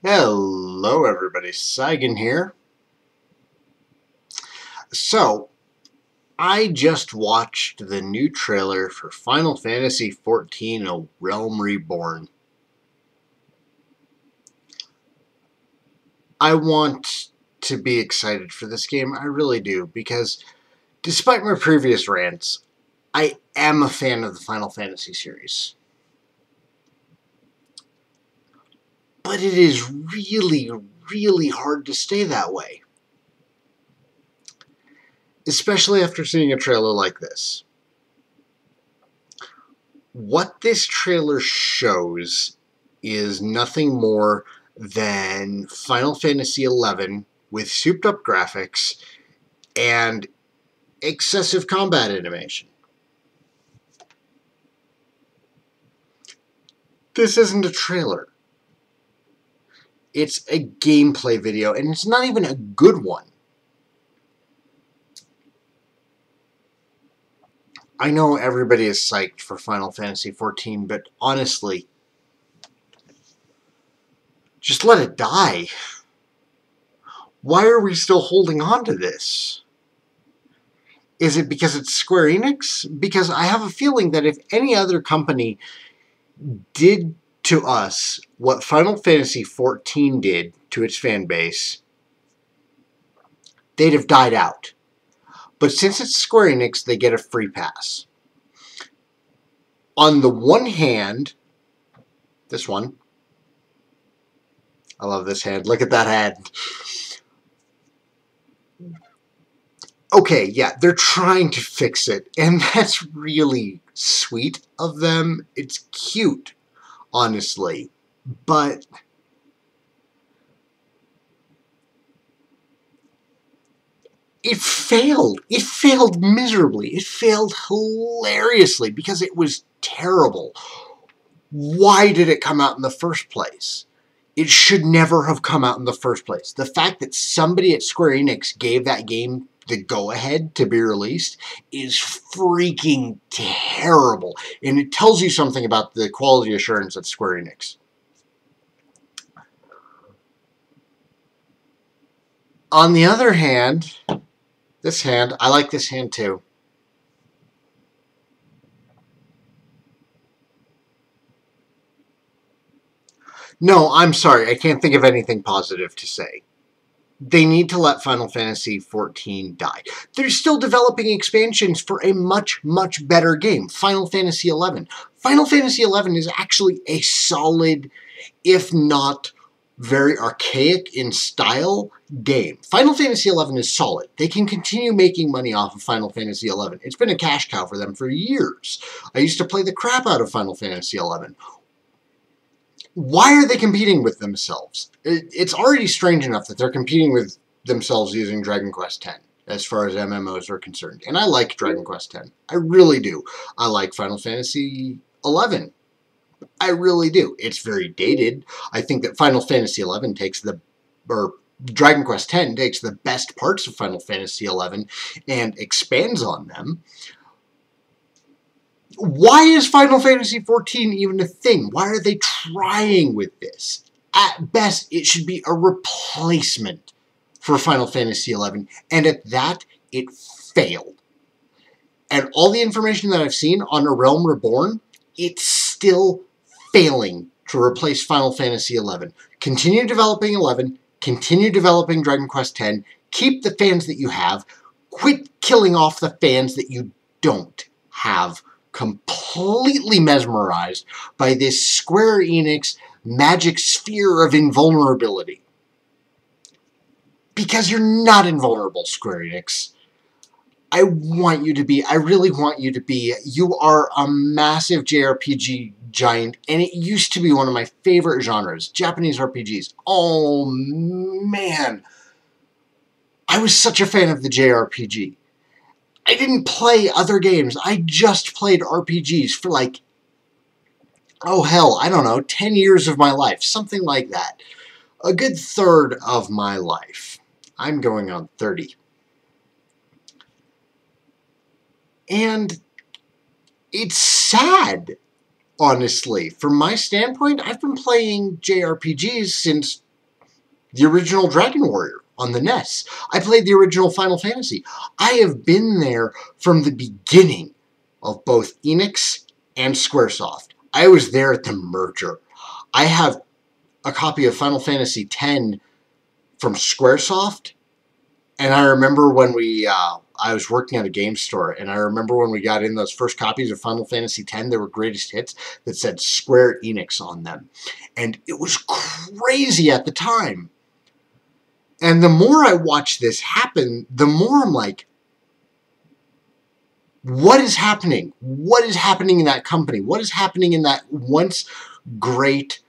Hello everybody, Saigan here. So, I just watched the new trailer for Final Fantasy XIV, A Realm Reborn. I want to be excited for this game, I really do, because despite my previous rants, I am a fan of the Final Fantasy series. But it is really, really hard to stay that way. Especially after seeing a trailer like this. What this trailer shows is nothing more than Final Fantasy XI with souped up graphics and excessive combat animation. This isn't a trailer. It's a gameplay video, and it's not even a good one. I know everybody is psyched for Final Fantasy XIV, but honestly, just let it die. Why are we still holding on to this? Is it because it's Square Enix? Because I have a feeling that if any other company did to us what Final Fantasy XIV did to its fan base, they'd have died out. But since it's Square Enix, they get a free pass. On the one hand, this one, I love this hand. Look at that hand. Okay, yeah, they're trying to fix it, and that's really sweet of them. It's cute, honestly, but it failed. It failed miserably. It failed hilariously because it was terrible. Why did it come out in the first place? It should never have come out in the first place. The fact that somebody at Square Enix gave that game the go-ahead to be released is freaking terrible. And it tells you something about the quality assurance at Square Enix. On the other hand, this hand, I like this hand too. No, I'm sorry, I can't think of anything positive to say. They need to let Final Fantasy XIV die. They're still developing expansions for a much, much better game, Final Fantasy XI. Final Fantasy XI is actually a solid, if not very archaic in style, game. Final Fantasy XI is solid. They can continue making money off of Final Fantasy XI. It's been a cash cow for them for years. I used to play the crap out of Final Fantasy XI. Why are they competing with themselves? It's already strange enough that they're competing with themselves using Dragon Quest X, as far as MMOs are concerned. And I like Dragon Quest X. I really do. I like Final Fantasy XI. I really do. It's very dated. I think that Final Fantasy XI takes the... or Dragon Quest X takes the best parts of Final Fantasy XI and expands on them. Why is Final Fantasy XIV even a thing? Why are they trying with this? At best, it should be a replacement for Final Fantasy XI, and at that, it failed. And all the information that I've seen on A Realm Reborn, it's still failing to replace Final Fantasy XI. Continue developing 11, continue developing Dragon Quest X, keep the fans that you have, quit killing off the fans that you don't have, completely mesmerized by this Square Enix magic sphere of invulnerability. Because you're not invulnerable, Square Enix. I want you to be. I really want you to be. You are a massive JRPG giant, and it used to be one of my favorite genres, Japanese RPGs. Oh, man. I was such a fan of the JRPG. I didn't play other games. I just played RPGs for like, oh hell, I don't know, 10 years of my life. Something like that. A good third of my life. I'm going on 30. And it's sad, honestly. From my standpoint, I've been playing JRPGs since the original Dragon Warrior on the NES. I played the original Final Fantasy. I have been there from the beginning of both Enix and Squaresoft. I was there at the merger. I have a copy of Final Fantasy X from Squaresoft, and I remember when I was working at a game store, and I remember when we got in those first copies of Final Fantasy X, they were greatest hits that said Square Enix on them. And it was crazy at the time. And the more I watch this happen, the more I'm like, what is happening? What is happening in that company? What is happening in that once great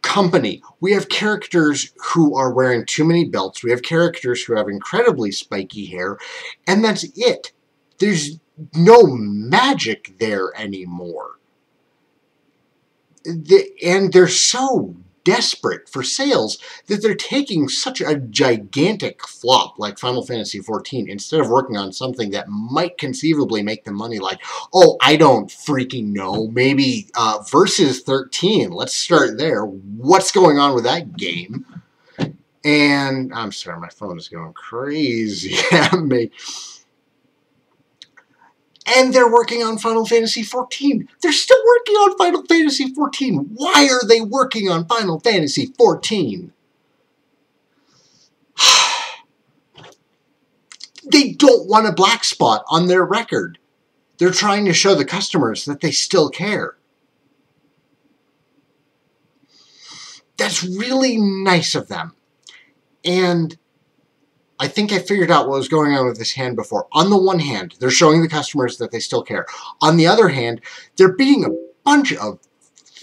company? We have characters who are wearing too many belts. We have characters who have incredibly spiky hair. And that's it. There's no magic there anymore. And they're so desperate for sales that they're taking such a gigantic flop like Final Fantasy XIV instead of working on something that might conceivably make them money, like, oh, I don't freaking know, maybe Versus 13. Let's start there. What's going on with that game? And I'm sorry, my phone is going crazy at me. And they're working on Final Fantasy XIV. They're still working on Final Fantasy XIV. Why are they working on Final Fantasy XIV? They don't want a black spot on their record. They're trying to show the customers that they still care. That's really nice of them. And I think I figured out what was going on with this hand before. On the one hand, they're showing the customers that they still care. On the other hand, they're being a bunch of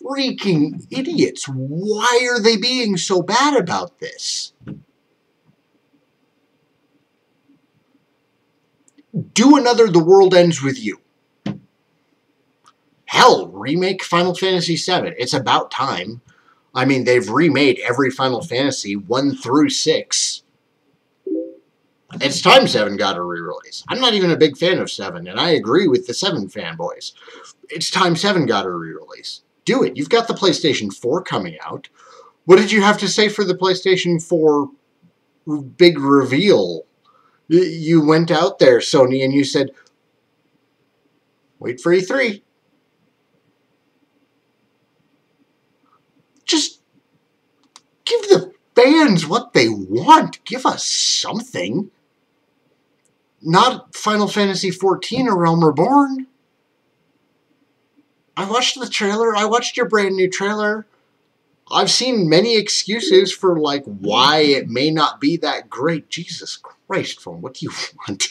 freaking idiots. Why are they being so bad about this? Do another The World Ends With You. Hell, remake Final Fantasy VII. It's about time. I mean, they've remade every Final Fantasy 1 through 6. It's time 7 got a re-release. I'm not even a big fan of 7, and I agree with the 7 fanboys. It's time 7 got a re-release. Do it. You've got the PlayStation 4 coming out. What did you have to say for the PlayStation 4 big reveal? You went out there, Sony, and you said, wait for E3. Just give the fans what they want. Give us something. Not Final Fantasy XIV or Realm Reborn. I watched the trailer. I watched your brand new trailer. I've seen many excuses for, like, why it may not be that great. Jesus Christ, phone, what do you want?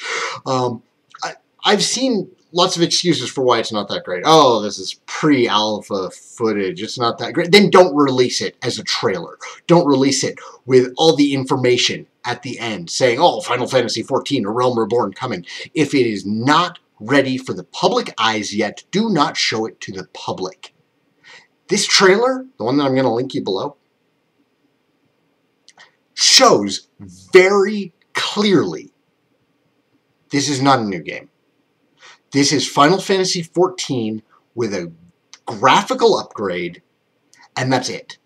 I've seen lots of excuses for why it's not that great. Oh, this is pre-alpha footage. It's not that great. Then don't release it as a trailer. Don't release it with all the information at the end saying, oh, Final Fantasy XIV or Realm Reborn coming. If it is not ready for the public eyes yet, do not show it to the public. This trailer, the one that I'm going to link you below, shows very clearly this is not a new game. This is Final Fantasy XIV with a graphical upgrade, and that's it.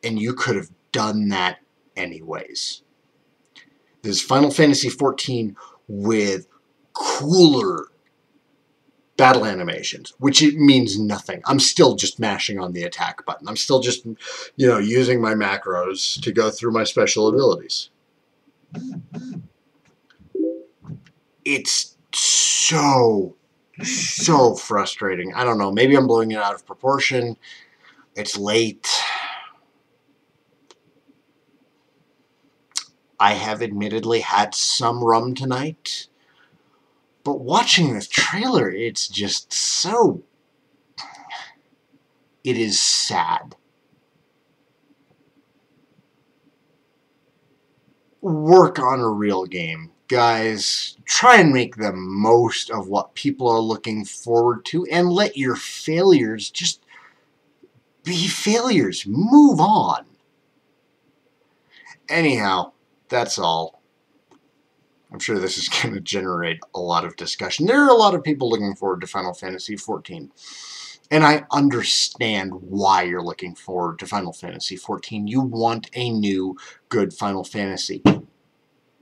And you could have done that anyways. This is Final Fantasy XIV with cooler battle animations, which it means nothing. I'm still just mashing on the attack button. I'm still just, using my macros to go through my special abilities. It's so frustrating. I don't know. Maybe I'm blowing it out of proportion. It's late. I have admittedly had some rum tonight. But watching this trailer, it's just so... It is sad. Work on a real game. Guys, try and make the most of what people are looking forward to, and let your failures just be failures. Move on. Anyhow, that's all. I'm sure this is going to generate a lot of discussion. There are a lot of people looking forward to Final Fantasy XIV. And I understand why you're looking forward to Final Fantasy XIV. You want a new, good Final Fantasy.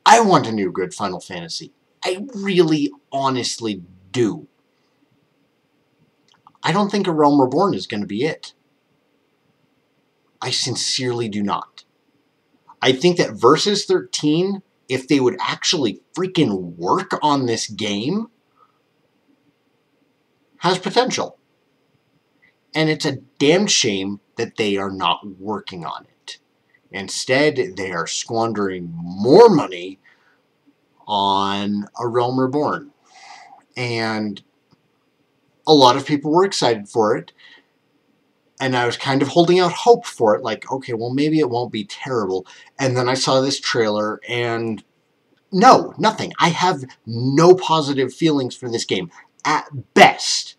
I want a new, good Final Fantasy. I really, honestly do. I don't think a Realm Reborn is going to be it. I sincerely do not. I think that Versus 13, if they would actually freaking work on this game, has potential. And it's a damn shame that they are not working on it. Instead, they are squandering more money on a Realm Reborn. And a lot of people were excited for it. And I was kind of holding out hope for it. Like, okay, well, maybe it won't be terrible. And then I saw this trailer and no, nothing. I have no positive feelings for this game. At best,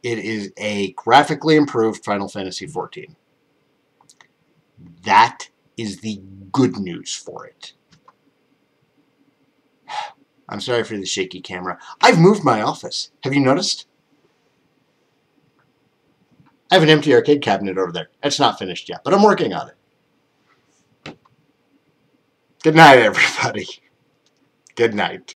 it is a graphically improved Final Fantasy XIV. That is the good news for it. I'm sorry for the shaky camera. I've moved my office. Have you noticed? I have an empty arcade cabinet over there. It's not finished yet, but I'm working on it. Good night, everybody. Good night.